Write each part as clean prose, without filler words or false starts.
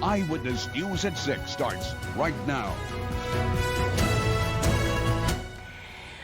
Eyewitness News at 6 starts right now.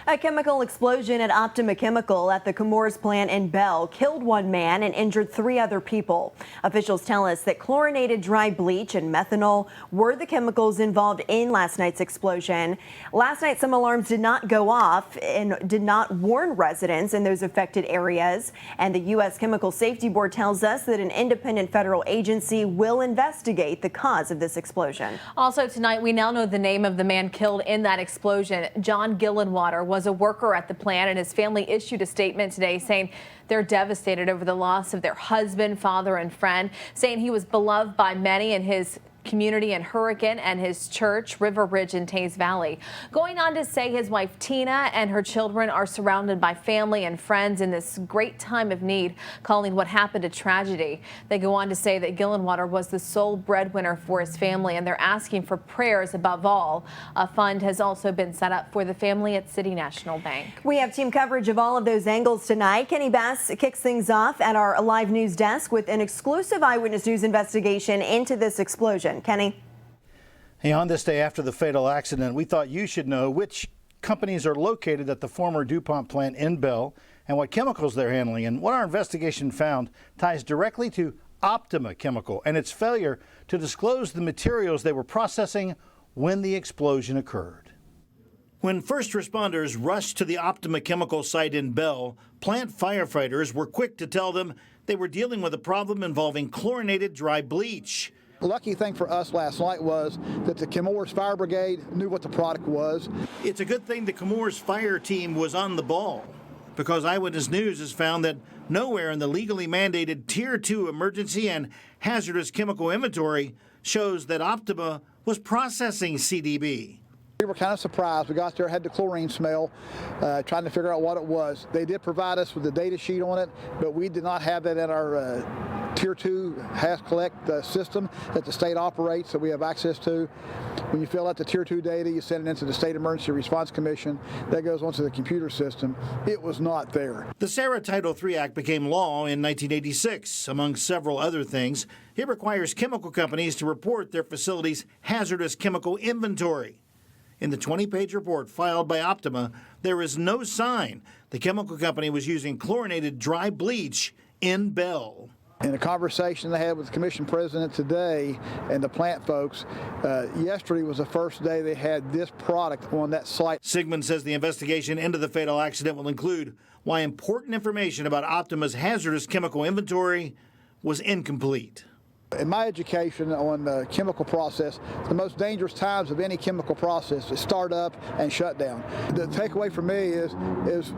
A chemical explosion at Optima Chemical at the Chemours plant in Bell killed one man and injured 3 other people. Officials tell us that chlorinated dry bleach and methanol were the chemicals involved in last night's explosion. Last night, some alarms did not go off and did not warn residents in those affected areas. And the U.S. Chemical Safety Board tells us that an independent federal agency will investigate the cause of this explosion. Also tonight, we now know the name of the man killed in that explosion. John Gillenwater was a worker at the plant, and his family issued a statement today saying they're devastated over the loss of their husband, father, and friend, saying he was beloved by many in his community in Hurricane and his church, River Ridge in Taze Valley. Going on to say his wife Tina and her children are surrounded by family and friends in this great time of need, calling what happened a tragedy. They go on to say that Gillenwater was the sole breadwinner for his family, and they're asking for prayers above all. A fund has also been set up for the family at City National Bank. We have team coverage of all of those angles tonight. Kenny Bass kicks things off at our live news desk with an exclusive Eyewitness News investigation into this explosion. Kenny. Hey, on this day after the fatal accident, we thought you should know which companies are located at the former DuPont plant in Bell and what chemicals they're handling. And what our investigation found ties directly to Optima Chemical and its failure to disclose the materials they were processing when the explosion occurred. When first responders rushed to the Optima Chemical site in Bell, plant firefighters were quick to tell them they were dealing with a problem involving chlorinated dry bleach. The lucky thing for us last night was that the Chemours Fire Brigade knew what the product was. It's a good thing the Chemours fire team was on the ball, because Eyewitness News has found that nowhere in the legally mandated Tier 2 emergency and hazardous chemical inventory shows that Optima was processing CDB. We were kind of surprised. We got there, had the chlorine smell, trying to figure out what it was. They did provide us with the data sheet on it, but we did not have that in our Tier 2 Has Collect system that the state operates, that we have access to. When you fill out the Tier 2 data, you send it into the State Emergency Response Commission. That goes onto the computer system. It was not there. The SARA Title III Act became law in 1986. Among several other things, it requires chemical companies to report their facilities' hazardous chemical inventory. In the 20-page report filed by Optima, there is no sign the chemical company was using chlorinated dry bleach in Bell. In a conversation I had with the commission president today and the plant folks, yesterday was the first day they had this product on that site. Sigmund says the investigation into the fatal accident will include why important information about Optima's hazardous chemical inventory was incomplete. In my education on the chemical process, the most dangerous times of any chemical process is start up and shut down. The takeaway for me is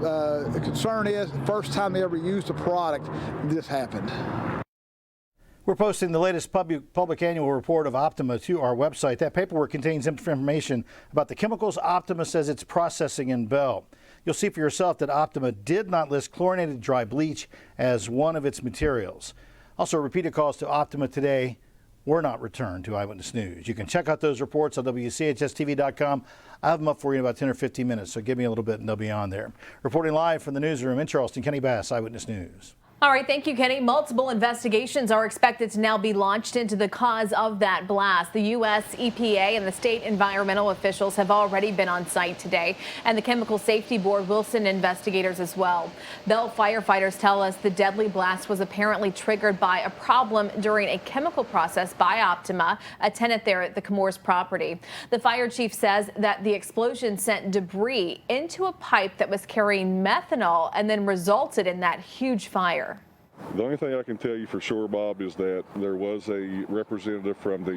the concern is the first time they ever used a product, this happened. We're posting the latest public annual report of Optima to our website. That paperwork contains information about the chemicals Optima says it's processing in Bell. You'll see for yourself that Optima did not list chlorinated dry bleach as one of its materials. Also, repeated calls to Optima today were not returned to Eyewitness News. You can check out those reports on WCHSTV.com. I have them up for you in about 10 or 15 minutes, so give me a little bit and they'll be on there. Reporting live from the newsroom in Charleston, Kenny Bass, Eyewitness News. All right, thank you, Kenny. Multiple investigations are expected to now be launched into the cause of that blast. The U.S. EPA and the state environmental officials have already been on site today, and the Chemical Safety Board will send investigators as well. Bell firefighters tell us the deadly blast was apparently triggered by a problem during a chemical process by Optima, a tenant there at the Chemours property. The fire chief says that the explosion sent debris into a pipe that was carrying methanol and then resulted in that huge fire. The only thing I can tell you for sure, Bob, is that there was a representative from the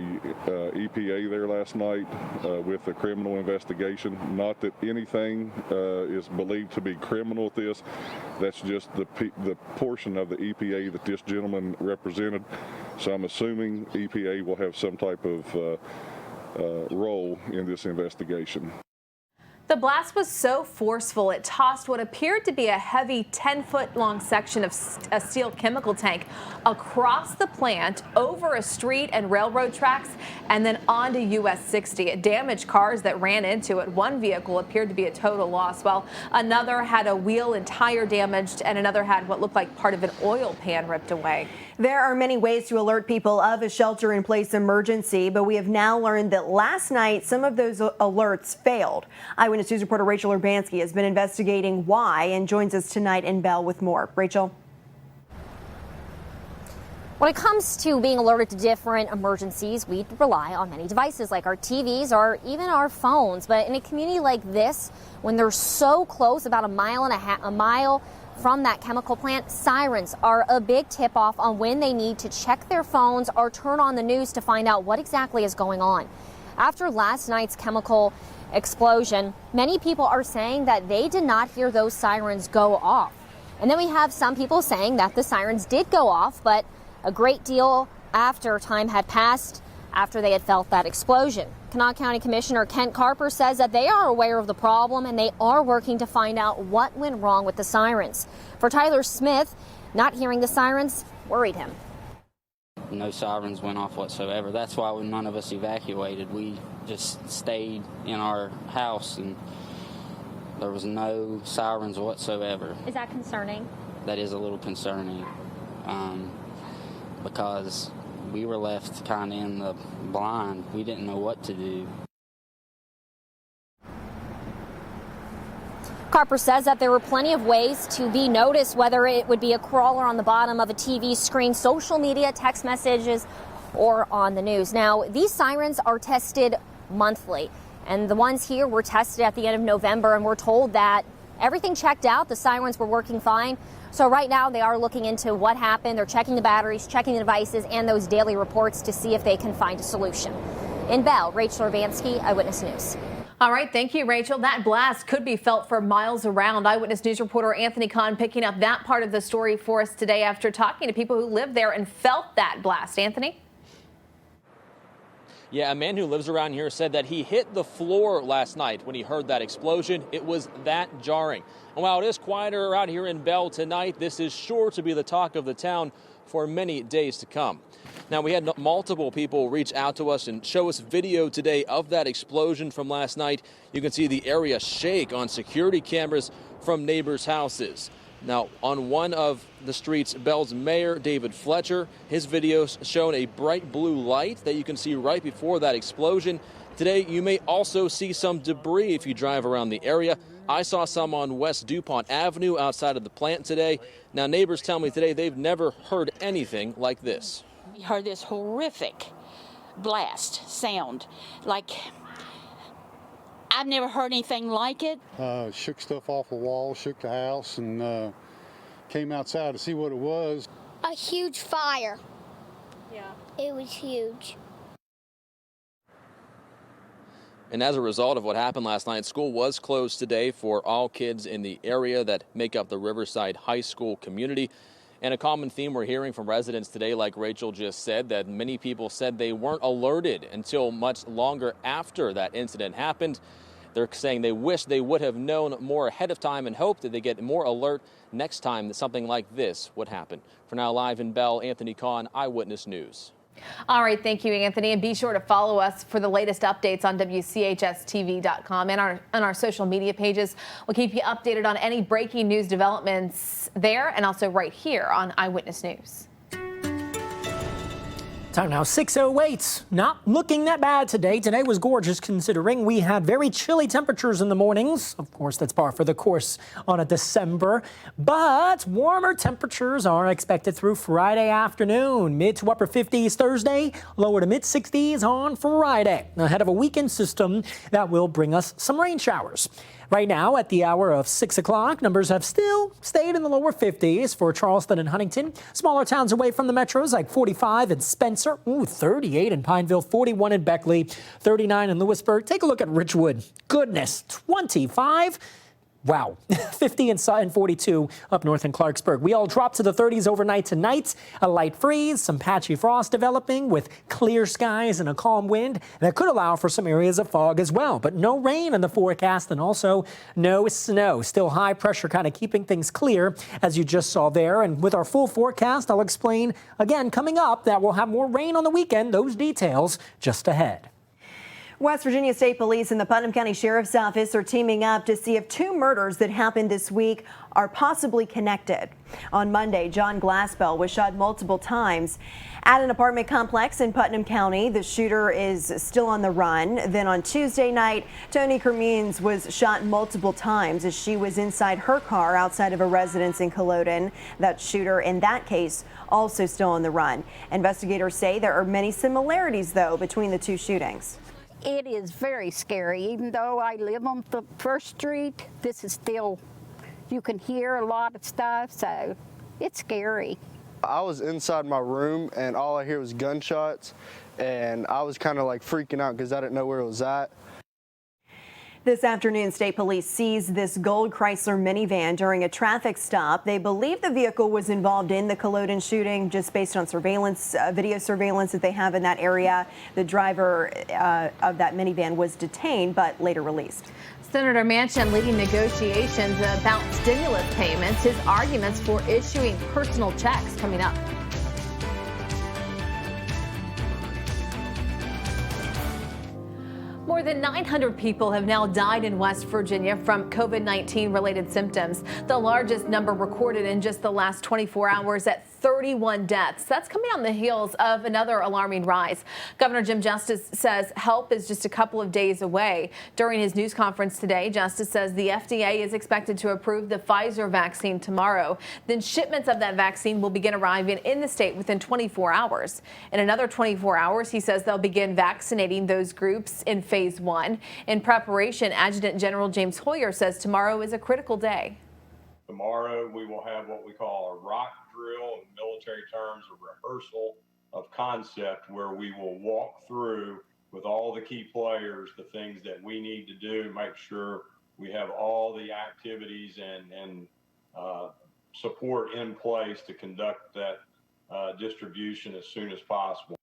EPA there last night with a criminal investigation. Not that anything is believed to be criminal with this. That's just the portion of the EPA that this gentleman represented. So I'm assuming EPA will have some type of role in this investigation. The blast was so forceful it tossed what appeared to be a heavy 10-foot-long section of a steel chemical tank across the plant, over a street and railroad tracks, and then onto US 60. It damaged cars that ran into it. One vehicle appeared to be a total loss, while another had a wheel and tire damaged, and another had what looked like part of an oil pan ripped away. There are many ways to alert people of a shelter-in-place emergency, but we have now learned that last night some of those alerts failed. Eyewitness News reporter Rachel Urbanski has been investigating why and joins us tonight in Bell with more. Rachel. When it comes to being alerted to different emergencies, we rely on many devices like our TVs or even our phones. But in a community like this, when they're so close, about a mile from that chemical plant, sirens are a big tip-off on when they need to check their phones or turn on the news to find out what exactly is going on. After last night's chemical explosion, many people are saying that they did not hear those sirens go off. And then we have some people saying that the sirens did go off, but a great deal after time had passed after they had felt that explosion. Kanawha County Commissioner Kent Carper says that they are aware of the problem and they are working to find out what went wrong with the sirens. For Tyler Smith, not hearing the sirens worried him. No sirens went off whatsoever. That's why none of us evacuated. We just stayed in our house and there was no sirens whatsoever. Is that concerning? That is a little concerning because we were left kind of in the blind. We didn't know what to do. Carper says that there were plenty of ways to be noticed, whether it would be a crawler on the bottom of a TV screen, social media, text messages, or on the news. Now, these sirens are tested monthly, and the ones here were tested at the end of November, and we're told that everything checked out. The sirens were working fine. So right now they are looking into what happened. They're checking the batteries, checking the devices, and those daily reports to see if they can find a solution. In Bell, Rachel Urbanski, Eyewitness News. All right, thank you, Rachel. That blast could be felt for miles around. Eyewitness News reporter Anthony Kahn picking up that part of the story for us today after talking to people who live there and felt that blast. Anthony? Yeah, a man who lives around here said that he hit the floor last night when he heard that explosion. It was that jarring. And while it is quieter out here in Bell tonight, this is sure to be the talk of the town for many days to come. Now, we had multiple people reach out to us and show us video today of that explosion from last night. You can see the area shake on security cameras from neighbors' houses. Now, on one of the streets, Bell's mayor, David Fletcher, his videos shown a bright blue light that you can see right before that explosion. Today, you may also see some debris if you drive around the area. I saw some on West DuPont Avenue outside of the plant today. Now, neighbors tell me today they've never heard anything like this. We heard this horrific blast sound, like I've never heard anything like it. Shook stuff off the wall, shook the house, and came outside to see what it was. A huge fire. Yeah. It was huge. And as a result of what happened last night, school was closed today for all kids in the area that make up the Riverside High School community. And a common theme we're hearing from residents today, like Rachel just said, that many people said they weren't alerted until much longer after that incident happened. They're saying they wish they would have known more ahead of time and hope that they get more alert next time that something like this would happen. For now, live in Bell, Anthony Kahn, Eyewitness News. All right, thank you, Anthony, and be sure to follow us for the latest updates on WCHSTV.com and on our social media pages. We'll keep you updated on any breaking news developments there and also right here on Eyewitness News. Time now, 6:08. Not looking that bad today. Today was gorgeous considering we had very chilly temperatures in the mornings. Of course, that's par for the course on a December. But warmer temperatures are expected through Friday afternoon. Mid to upper 50s Thursday, lower to mid 60s on Friday. Ahead of a weekend system that will bring us some rain showers. Right now, at the hour of 6 o'clock, numbers have still stayed in the lower 50s for Charleston and Huntington. Smaller towns away from the metros like 45 in Spencer, 38 in Pineville, 41 in Beckley, 39 in Lewisburg. Take a look at Richwood. Goodness, 25. Wow, 50 and 42 up north in Clarksburg. We all dropped to the 30s overnight tonight. A light freeze, some patchy frost developing with clear skies and a calm wind. That could allow for some areas of fog as well, but no rain in the forecast and also no snow. Still high pressure kind of keeping things clear as you just saw there. And with our full forecast, I'll explain again coming up that we'll have more rain on the weekend. Those details just ahead. West Virginia State Police and the Putnam County Sheriff's Office are teaming up to see if 2 murders that happened this week are possibly connected. On Monday, John Glassbell was shot multiple times at an apartment complex in Putnam County. The shooter is still on the run. Then on Tuesday night, Toni Kermeans was shot multiple times as she was inside her car outside of a residence in Culloden. That shooter in that case also still on the run. Investigators say there are many similarities, though, between the 2 shootings. It is very scary. Even though I live on the first street, this is still, you can hear a lot of stuff, so it's scary. I was inside my room and all I hear was gunshots, and I was kind of like freaking out because I didn't know where it was at. This afternoon, State Police seized this gold Chrysler minivan during a traffic stop. They believe the vehicle was involved in the Culloden shooting just based on surveillance, video surveillance that they have in that area. The driver of that minivan was detained but later released. Senator Manchin leading negotiations about stimulus payments. His arguments for issuing personal checks coming up. More than 900 people have now died in West Virginia from COVID-19 related symptoms, the largest number recorded in just the last 24 hours at 31 deaths. That's coming on the heels of another alarming rise. Governor Jim Justice says help is just a couple of days away. During his news conference today, Justice says the FDA is expected to approve the Pfizer vaccine tomorrow. Then shipments of that vaccine will begin arriving in the state within 24 hours. In another 24 hours, he says they'll begin vaccinating those groups in Phase 1. In preparation, Adjutant General James Hoyer says tomorrow is a critical day. Tomorrow we will have what we call a rock drill, in military terms, a rehearsal of concept where we will walk through with all the key players the things that we need to do, make sure we have all the activities and support in place to conduct that distribution as soon as possible.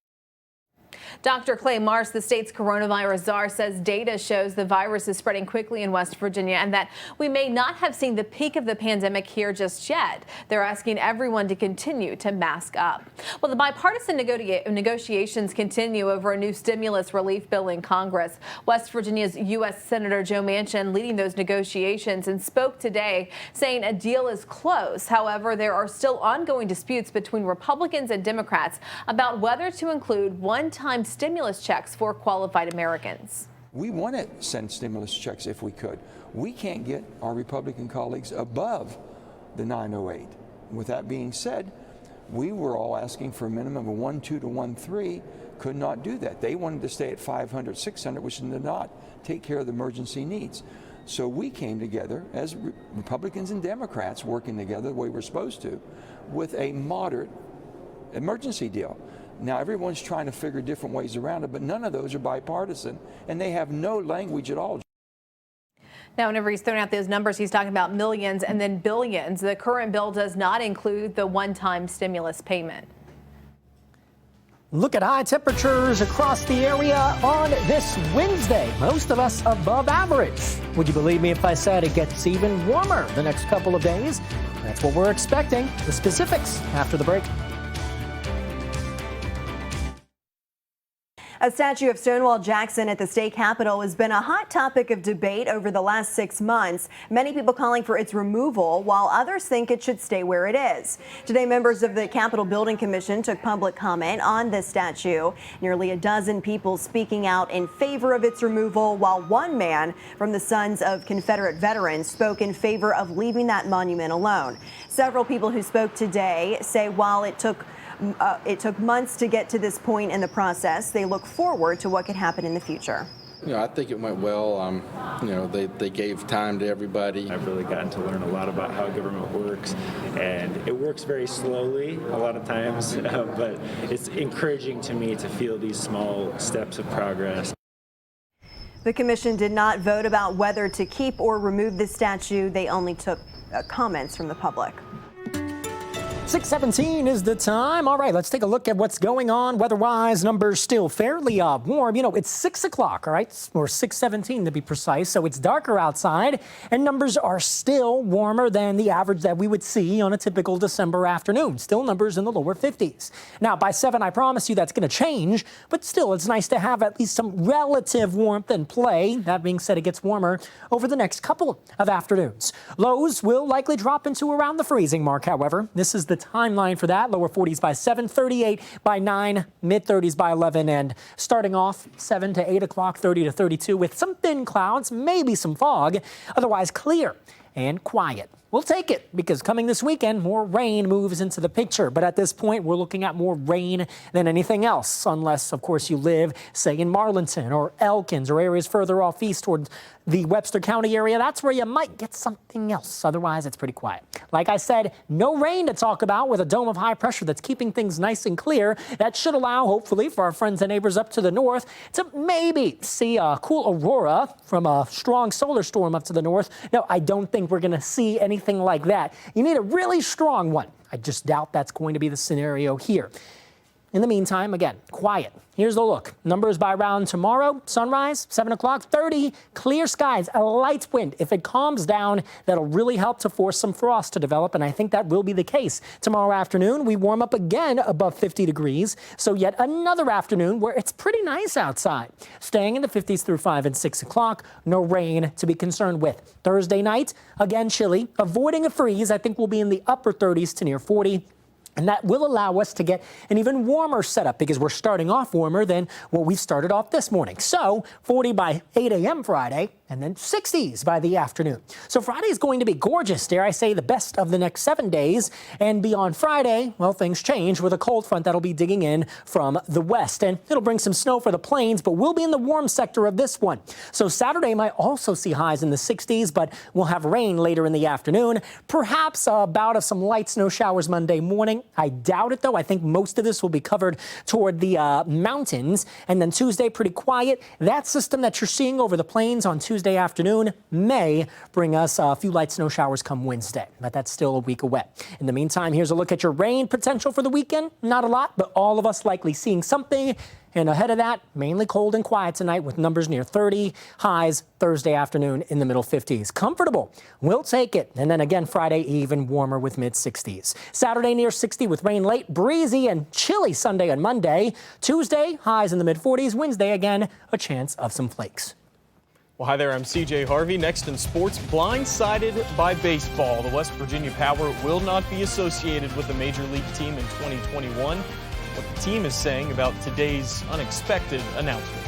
Dr. Clay Marsh, the state's coronavirus czar, says data shows the virus is spreading quickly in West Virginia and that we may not have seen the peak of the pandemic here just yet. They're asking everyone to continue to mask up. Well, the bipartisan negotiations continue over a new stimulus relief bill in Congress. West Virginia's U.S. Senator Joe Manchin leading those negotiations and spoke today saying a deal is close. However, there are still ongoing disputes between Republicans and Democrats about whether to include one-time stimulus checks for qualified Americans. We want to send stimulus checks if we could. We can't get our Republican colleagues above the 908. With that being said, we were all asking for a minimum of 1.2 to 1.3, could not do that. They wanted to stay at 500, 600, which did not take care of the emergency needs. So we came together as Republicans and Democrats working together the way we're supposed to with a moderate emergency deal. Now, everyone's trying to figure different ways around it, but none of those are bipartisan, and they have no language at all. Now, whenever he's throwing out those numbers, he's talking about millions and then billions. The current bill does not include the one-time stimulus payment. Look at high temperatures across the area on this Wednesday. Most of us above average. Would you believe me if I said it gets even warmer the next couple of days? That's what we're expecting. The specifics after the break. A statue of Stonewall Jackson at the state capitol has been a hot topic of debate over the last 6 months. Many people calling for its removal, while others think it should stay where it is. Today, members of the Capitol Building Commission took public comment on this statue. Nearly a dozen people speaking out in favor of its removal, while one man from the Sons of Confederate Veterans spoke in favor of leaving that monument alone. Several people who spoke today say while it took months to get to this point in the process, they look forward to what could happen in the future. You know, I think it went well. You know, they gave time to everybody. I've really gotten to learn a lot about how government works, and it works very slowly a lot of times, but it's encouraging to me to feel these small steps of progress. The commission did not vote about whether to keep or remove the statue. They only took comments from the public. 6:17 is the time. All right, let's take a look at what's going on weather-wise. Numbers still fairly warm. You know, it's 6 o'clock, all right, or 6:17 to be precise. So it's darker outside, and numbers are still warmer than the average that we would see on a typical December afternoon. Still numbers in the lower 50s. Now, by 7, I promise you that's going to change, but still, it's nice to have at least some relative warmth in play. That being said, it gets warmer over the next couple of afternoons. Lows will likely drop into around the freezing mark, however. This is the timeline for that. Lower 40s by 7, 38 by 9, mid-30s by 11, and starting off 7 to 8 o'clock, 30 to 32 with some thin clouds, maybe some fog, otherwise clear and quiet. We'll take it because coming this weekend, more rain moves into the picture. But at this point, we're looking at more rain than anything else, unless, of course, you live, say, in Marlinton or Elkins or areas further off east towards the Webster County area. That's where you might get something else. Otherwise, it's pretty quiet. Like I said, no rain to talk about with a dome of high pressure that's keeping things nice and clear. That should allow, hopefully, for our friends and neighbors up to the north to maybe see a cool aurora from a strong solar storm up to the north. No, I don't think we're going to see anything like that. You need a really strong one. I just doubt that's going to be the scenario here. In the meantime, again, quiet. Here's the look. Numbers by around tomorrow, sunrise, 7 o'clock, 30, clear skies, a light wind. If it calms down, that'll really help to force some frost to develop, and I think that will be the case. Tomorrow afternoon, we warm up again above 50 degrees, so yet another afternoon where it's pretty nice outside. Staying in the 50s through 5 and 6 o'clock, no rain to be concerned with. Thursday night, again chilly, avoiding a freeze. I think we'll be in the upper 30s to near 40. And that will allow us to get an even warmer setup because we're starting off warmer than what we started off this morning. So 40 by 8 a.m. Friday and then 60s by the afternoon. So Friday is going to be gorgeous, dare I say, the best of the next 7 days. And beyond Friday, well, things change with a cold front that'll be digging in from the west. And it'll bring some snow for the plains, but we'll be in the warm sector of this one. So Saturday might also see highs in the 60s, but we'll have rain later in the afternoon. Perhaps a bout of some light snow showers Monday morning. I doubt it, though. I think most of this will be covered toward the mountains. And then Tuesday, pretty quiet. That system that you're seeing over the plains on Tuesday afternoon may bring us a few light snow showers come Wednesday, but that's still a week away. In the meantime, here's a look at your rain potential for the weekend. Not a lot, but all of us likely seeing something. And ahead of that, mainly cold and quiet tonight with numbers near 30, highs Thursday afternoon in the middle 50s. Comfortable. We'll take it. And then again, Friday, even warmer with mid 60s. Saturday near 60 with rain late, breezy and chilly Sunday and Monday. Tuesday, highs in the mid 40s. Wednesday, again, a chance of some flakes. Well, hi there, I'm CJ Harvey. Next in sports, blindsided by baseball. The West Virginia Power will not be associated with the Major League team in 2021. What the team is saying about today's unexpected announcement.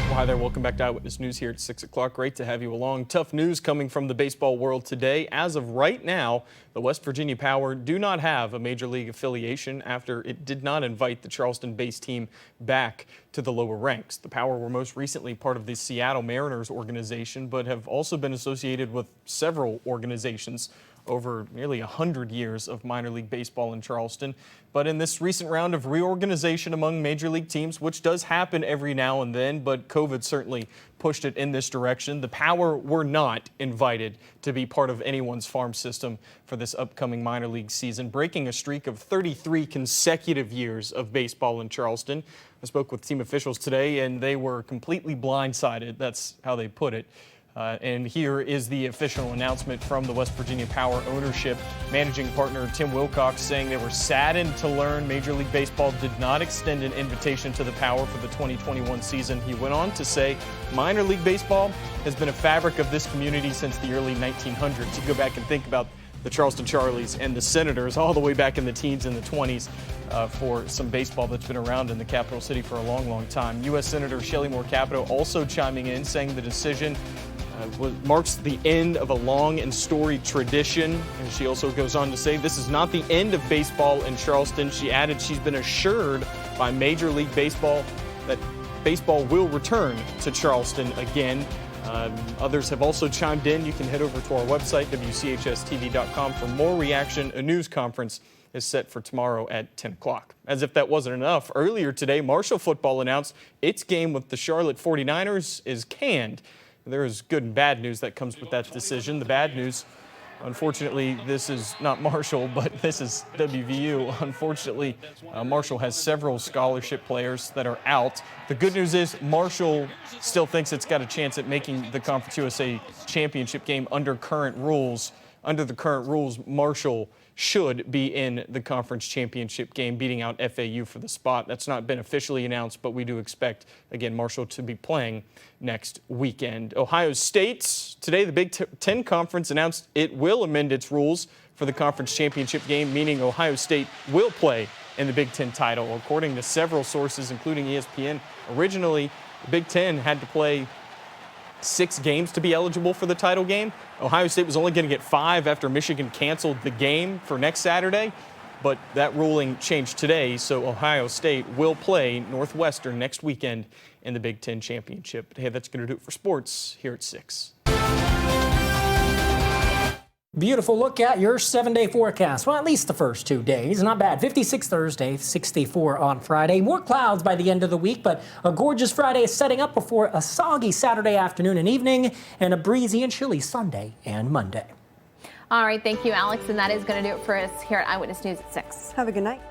Well, hi there, welcome back to Eyewitness News here at 6 o'clock. Great to have you along. Tough news coming from the baseball world today. As of right now, the West Virginia Power do not have a Major League affiliation after it did not invite the Charleston-based team back to the lower ranks. The Power were most recently part of the Seattle Mariners organization, but have also been associated with several organizations over nearly 100 years of minor league baseball in Charleston. But in this recent round of reorganization among major league teams, which does happen every now and then, but COVID certainly pushed it in this direction, the Power were not invited to be part of anyone's farm system for this upcoming minor league season, breaking a streak of 33 consecutive years of baseball in Charleston. I spoke with team officials today, and they were completely blindsided. That's how they put it. And here is the official announcement from the West Virginia Power ownership. Managing partner Tim Wilcox saying they were saddened to learn Major League Baseball did not extend an invitation to the Power for the 2021 season. He went on to say minor league baseball has been a fabric of this community since the early 1900s. You go back and think about the Charleston Charlies and the Senators all the way back in the teens and the 20s for some baseball that's been around in the capital city for a long, long time. U.S. Senator Shelley Moore Capito also chiming in, saying the decision marks the end of a long and storied tradition. And she also goes on to say this is not the end of baseball in Charleston. She added she's been assured by Major League Baseball that baseball will return to Charleston again. Others have also chimed in. You can head over to our website, WCHSTV.com, for more reaction. A news conference is set for tomorrow at 10 o'clock. As if that wasn't enough, earlier today, Marshall football announced its game with the Charlotte 49ers is canned. There is good and bad news that comes with that decision. The bad news, unfortunately, this is not Marshall, but this is WVU. Unfortunately, Marshall has several scholarship players that are out. The good news is Marshall still thinks it's got a chance at making the Conference USA championship game under current rules. Under the current rules, Marshall should be in the conference championship game, beating out FAU for the spot. That's not been officially announced, but we do expect, again, Marshall to be playing next weekend. Ohio State, today the Big Ten Conference announced it will amend its rules for the conference championship game, meaning Ohio State will play in the Big Ten title. According to several sources, including ESPN, originally the Big Ten had to play 6 games to be eligible for the title game. Ohio State was only going to get 5 after Michigan canceled the game for next Saturday, but that ruling changed today, so Ohio State will play Northwestern next weekend in the Big Ten Championship. Hey, that's going to do it for sports here at 6. Beautiful look at your 7-day forecast. Well, at least the first 2 days. Not bad. 56 Thursday, 64 on Friday. More clouds by the end of the week, but a gorgeous Friday is setting up before a soggy Saturday afternoon and evening and a breezy and chilly Sunday and Monday. All right. Thank you, Alex. And that is going to do it for us here at Eyewitness News at 6. Have a good night.